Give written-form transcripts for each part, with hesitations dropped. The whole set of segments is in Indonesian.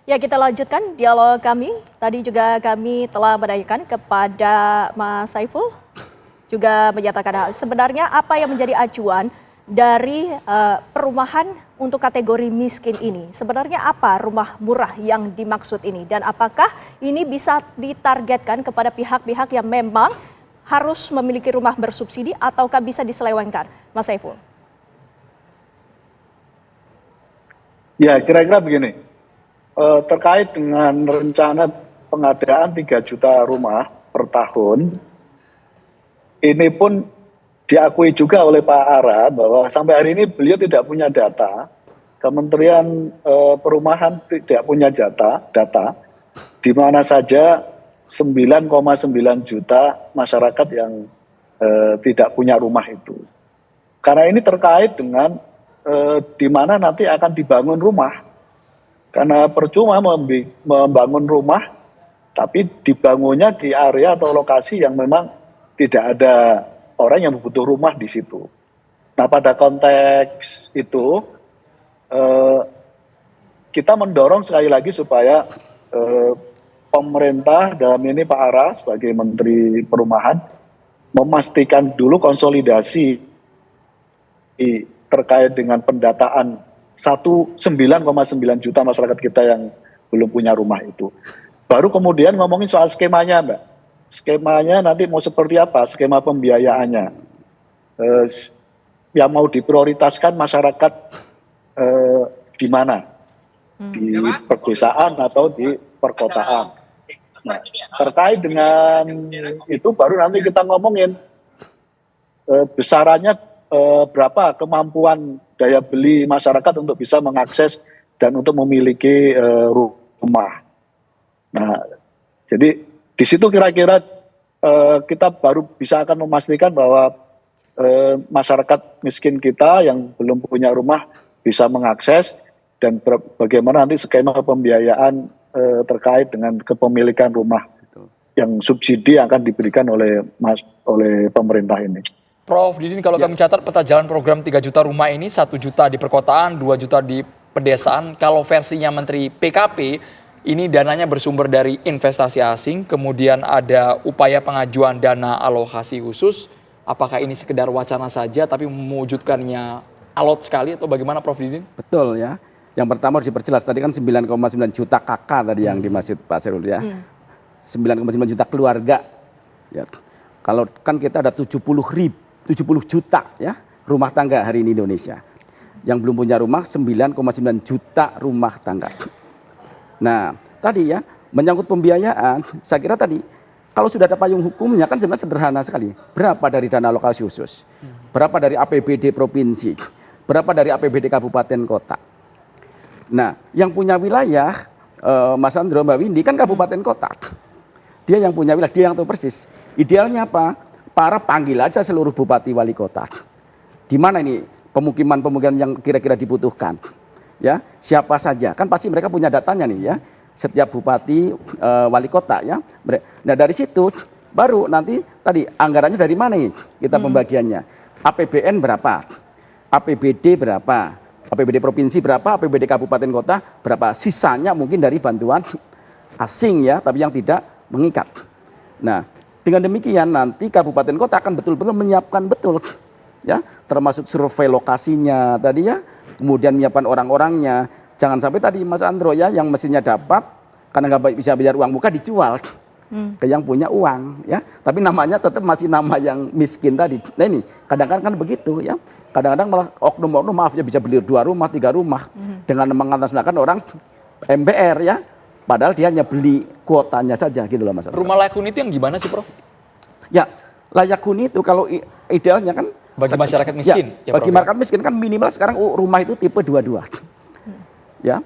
Ya, kita lanjutkan dialog kami. Tadi juga kami telah menanyakan kepada Mas Saiful, juga menyatakan sebenarnya apa yang menjadi acuan dari perumahan untuk kategori miskin ini. Sebenarnya apa rumah murah yang dimaksud ini dan apakah ini bisa ditargetkan kepada pihak-pihak yang memang harus memiliki rumah bersubsidi ataukah bisa diselewengkan, Mas Saiful? Ya, kira-kira begini. Terkait dengan rencana pengadaan 3 juta rumah per tahun, ini pun diakui juga oleh Pak Ara bahwa sampai hari ini beliau tidak punya data, Kementerian Perumahan tidak punya data di mana saja 9,9 juta masyarakat yang tidak punya rumah itu. Karena ini terkait dengan di mana nanti akan dibangun rumah. Karena percuma membangun rumah, tapi dibangunnya di area atau lokasi yang memang tidak ada orang yang butuh rumah di situ. Nah, pada konteks itu, kita mendorong sekali lagi supaya pemerintah, dalam ini Pak Ara sebagai Menteri Perumahan, memastikan dulu konsolidasi terkait dengan pendataan 9,9 juta masyarakat kita yang belum punya rumah itu. Baru kemudian ngomongin soal skemanya, Mbak. Skemanya nanti mau seperti apa, skema pembiayaannya. Yang mau diprioritaskan masyarakat di mana? Di pedesaan atau di perkotaan. Nah, terkait dengan itu baru nanti kita ngomongin besarannya berapa kemampuan daya beli masyarakat untuk bisa mengakses dan untuk memiliki rumah. Nah, jadi di situ kira-kira kita baru bisa akan memastikan bahwa masyarakat miskin kita yang belum punya rumah bisa mengakses dan bagaimana nanti skema pembiayaan terkait dengan kepemilikan rumah yang subsidi yang akan diberikan oleh pemerintah ini. Prof Didin, kalau kami catat peta jalan program 3 juta rumah ini 1 juta di perkotaan, 2 juta di pedesaan. Kalau versinya Menteri PKP, ini dananya bersumber dari investasi asing, kemudian ada upaya pengajuan dana alokasi khusus. Apakah ini sekedar wacana saja tapi mewujudkannya alot sekali atau bagaimana Prof Didin? Betul ya. Yang pertama harus diperjelas, tadi kan 9,9 juta KK tadi yang dimaksud Pak Serul ya. 9,9 juta keluarga. Ya. Kalau kan kita ada 70 juta ya rumah tangga hari ini Indonesia. Yang belum punya rumah 9,9 juta rumah tangga. Nah, tadi ya menyangkut pembiayaan, saya kira tadi kalau sudah ada payung hukumnya kan sebenarnya sederhana sekali. Berapa dari dana alokasi khusus? Berapa dari APBD provinsi? Berapa dari APBD kabupaten kota? Nah, yang punya wilayah Mas Andro, Mbak Windy kan kabupaten kota. Dia yang punya wilayah, dia yang tahu persis. Idealnya apa? Para panggil aja seluruh bupati wali kota. Di mana ini pemukiman-pemukiman yang kira-kira dibutuhkan? Ya, siapa saja? Kan pasti mereka punya datanya nih ya. Setiap bupati wali kota ya. Nah, dari situ baru nanti tadi anggarannya dari mana nih kita pembagiannya? APBN berapa? APBD berapa? APBD provinsi berapa? APBD kabupaten kota berapa? Sisanya mungkin dari bantuan asing ya, tapi yang tidak mengikat. Nah, dengan demikian nanti kabupaten kota akan betul-betul menyiapkan betul ya, termasuk survei lokasinya tadi ya, kemudian menyiapkan orang-orangnya. Jangan sampai tadi Mas Andro ya yang mestinya dapat karena nggak bisa bayar uang muka dijual ke yang punya uang ya, tapi namanya tetap masih nama yang miskin tadi. Nah ini kadang-kadang kan begitu ya, kadang-kadang malah oknum-oknum maaf ya bisa beli 2 rumah 3 rumah dengan mengatasnamakan orang MBR ya. Padahal dia hanya beli kuotanya saja gitu loh Mas. Rumah layak huni itu yang gimana sih Prof? Ya, layak huni itu kalau idealnya kan bagi masyarakat miskin. Ya, bagi masyarakat miskin kan minimal sekarang rumah itu tipe 22. Ya,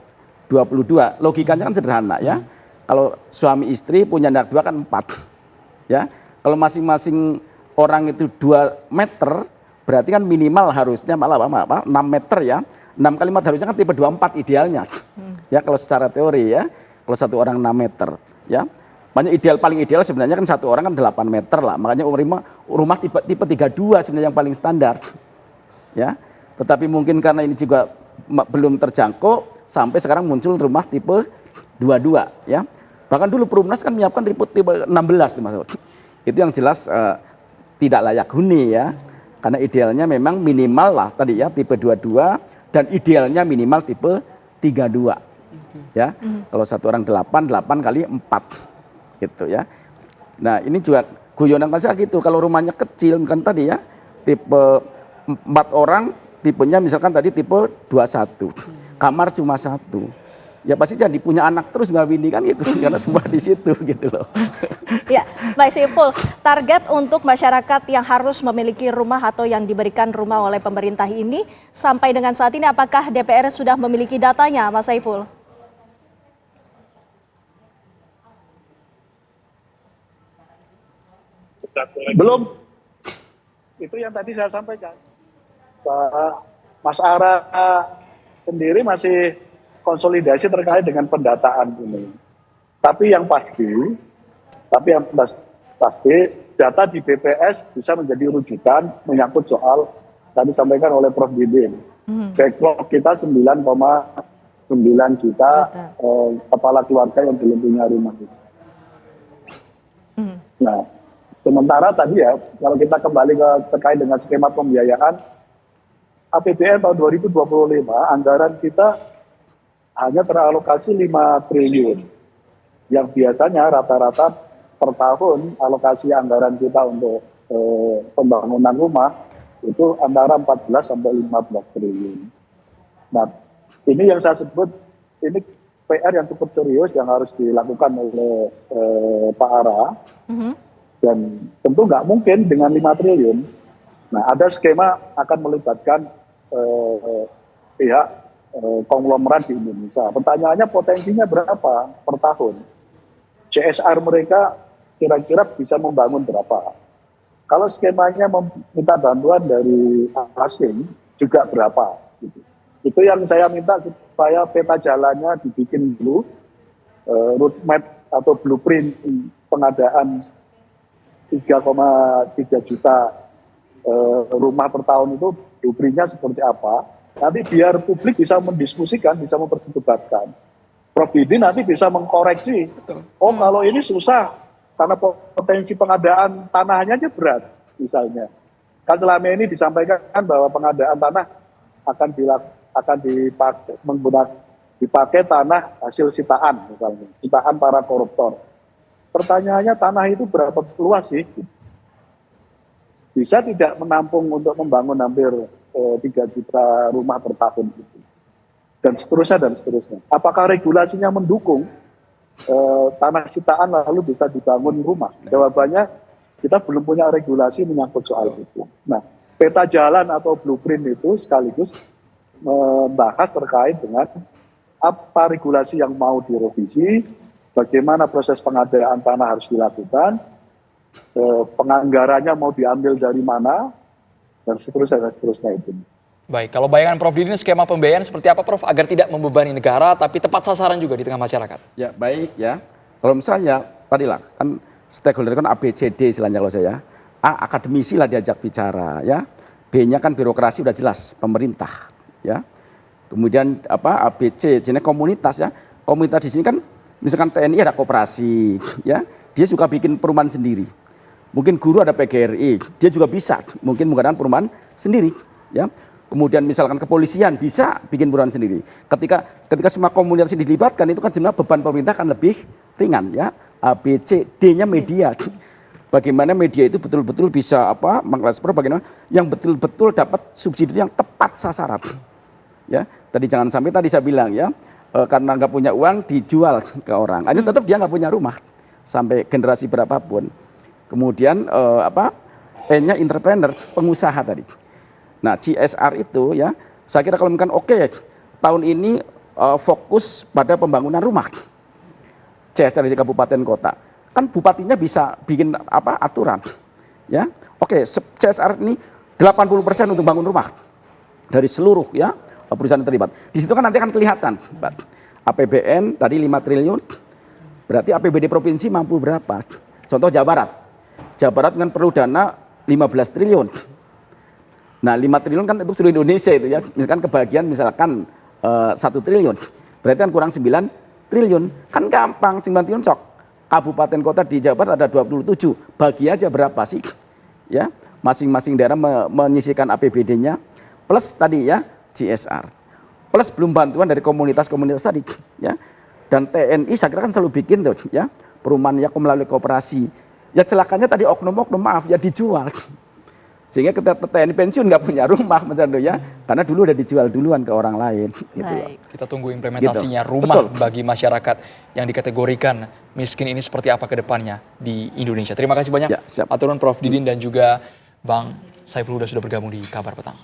22. Logikanya kan sederhana ya. Kalau suami istri punya anak 2 kan 4. Ya, kalau masing-masing orang itu 2 meter, berarti kan minimal harusnya malah apa 6 meter ya. 6 kali 4 harusnya kan tipe 24 idealnya. Ya, kalau secara teori ya. Kalau satu orang 6 meter, ya. Makanya paling ideal sebenarnya kan satu orang kan 8 meter lah. Makanya rumah tipe 32 sebenarnya yang paling standar. Ya. Tetapi mungkin karena ini juga belum terjangkau sampai sekarang muncul rumah tipe 22 ya. Bahkan dulu Perumnas kan menyiapkan tipe 16 tuh Mas. Itu yang jelas tidak layak huni ya. Karena idealnya memang minimal lah tadi ya tipe 22 dan idealnya minimal tipe 32. Ya. Kalau satu orang 8 kali 4 gitu ya. Nah, ini juga guyonan saya gitu. Kalau rumahnya kecil kan tadi ya tipe 4 orang tipenya misalkan tadi tipe 21. Kamar cuma 1. Ya pasti jadi punya anak terus Mbak Windy kan gitu karena semua di situ gitu loh. Ya, Mbak Saiful, target untuk masyarakat yang harus memiliki rumah atau yang diberikan rumah oleh pemerintah ini sampai dengan saat ini apakah DPR sudah memiliki datanya, Mas Saiful? Belum. Itu yang tadi saya sampaikan. Pak Mas Ara sendiri masih konsolidasi terkait dengan pendataan ini. Tapi yang pasti data di BPS bisa menjadi rujukan menyangkut soal tadi sampaikan oleh Prof. Didin. Backlog kita 9,9 juta kepala keluarga yang belum punya rumah. Nah, sementara tadi ya, kalau kita kembali terkait dengan skema pembiayaan, APBN tahun 2025, anggaran kita hanya teralokasi 5 triliun. Yang biasanya rata-rata per tahun alokasi anggaran kita untuk pembangunan rumah itu antara 14 sampai 15 triliun. Nah, ini yang saya sebut, ini PR yang cukup serius yang harus dilakukan oleh Pak Ara. Dan tentu nggak mungkin dengan 5 triliun. Nah, ada skema akan melibatkan pihak konglomerat di Indonesia. Pertanyaannya potensinya berapa per tahun? CSR mereka kira-kira bisa membangun berapa? Kalau skemanya meminta bantuan dari asing juga berapa? Gitu. Itu yang saya minta supaya peta jalannya dibikin dulu, roadmap atau blueprint pengadaan 3,3 juta rumah per tahun itu blueprintnya seperti apa? Nanti biar publik bisa mendiskusikan, bisa memperdebatkan. Prof. Didi nanti bisa mengkoreksi. Oh, kalau ini susah karena potensi pengadaan tanahnya aja berat, misalnya. Kan selama ini disampaikan bahwa pengadaan tanah akan dipakai tanah hasil sitaan, misalnya, sitaan para koruptor. Pertanyaannya tanah itu berapa luas sih? Bisa tidak menampung untuk membangun hampir 3 juta rumah per tahun itu. Dan seterusnya. Apakah regulasinya mendukung tanah sitaan lalu bisa dibangun rumah? Jawabannya kita belum punya regulasi menyangkut soal itu. Nah, peta jalan atau blueprint itu sekaligus membahas terkait dengan apa regulasi yang mau direvisi, bagaimana proses pengadaan tanah harus dilakukan, penganggarannya mau diambil dari mana, dan seterusnya itu. Baik, kalau bayangan Prof. Didi skema pembiayaan seperti apa Prof? Agar tidak membebani negara tapi tepat sasaran juga di tengah masyarakat. Ya baik ya, kalau misalnya tadi lah kan stakeholder kan ABCD istilahnya kalau saya. A, akademisi lah diajak bicara ya. B-nya kan birokrasi udah jelas, pemerintah ya. Kemudian apa ABC, jenis komunitas ya. Komunitas di sini kan misalkan TNI ada koperasi ya. Dia suka bikin perumahan sendiri. Mungkin guru ada PGRI, dia juga bisa mungkin mengadakan perumahan sendiri ya. Kemudian misalkan kepolisian bisa bikin perumahan sendiri. Ketika semua komunitas ini dilibatkan itu kan jumlah beban pemerintah kan lebih ringan ya. A, B, C, D-nya media. Bagaimana media itu betul-betul bisa mengekspor bagaimana yang betul-betul dapat subsidi yang tepat sasaran. Ya, tadi jangan sampai tadi saya bilang ya, karena nggak punya uang dijual ke orang. Hanya tetap dia nggak punya rumah sampai generasi berapapun. Kemudian N-nya entrepreneur, pengusaha tadi. Nah, CSR itu ya, saya kira kalau misalkan tahun ini fokus pada pembangunan rumah. CSR di kabupaten kota. Kan bupatinya bisa bikin aturan. Ya. CSR ini 80% untuk bangun rumah. Dari seluruh ya perusahaan yang terlibat. Di situ kan nanti akan kelihatan. APBN tadi 5 triliun. Berarti APBD provinsi mampu berapa? Contoh Jawa Barat. Jawa Barat kan perlu dana 15 triliun. Nah 5 triliun kan itu seluruh Indonesia itu ya. Misalkan kebagian misalkan 1 triliun. Berarti kan kurang 9 triliun. Kan gampang, 9 triliun cok. Kabupaten kota di Jawa Barat ada 27. Bagi aja berapa sih? Ya, masing-masing daerah menyisihkan APBD-nya plus tadi ya CSR. Plus belum bantuan dari komunitas-komunitas tadi ya. Dan TNI saya kira kan selalu bikin tuh ya, perumahan ya melalui koperasi. Ya celakanya tadi oknum-oknum maaf ya dijual. Sehingga kita TNI pensiun nggak punya rumah Mas Ando ya, karena dulu udah dijual duluan ke orang lain. Gitu. Baik. Kita tunggu implementasinya Gitu. rumah Betul. bagi masyarakat yang dikategorikan miskin ini seperti apa ke depannya di Indonesia. Terima kasih banyak Ya, siap. Aturun Prof Didin dan juga Bang Saiful sudah bergabung di Kabar Petang.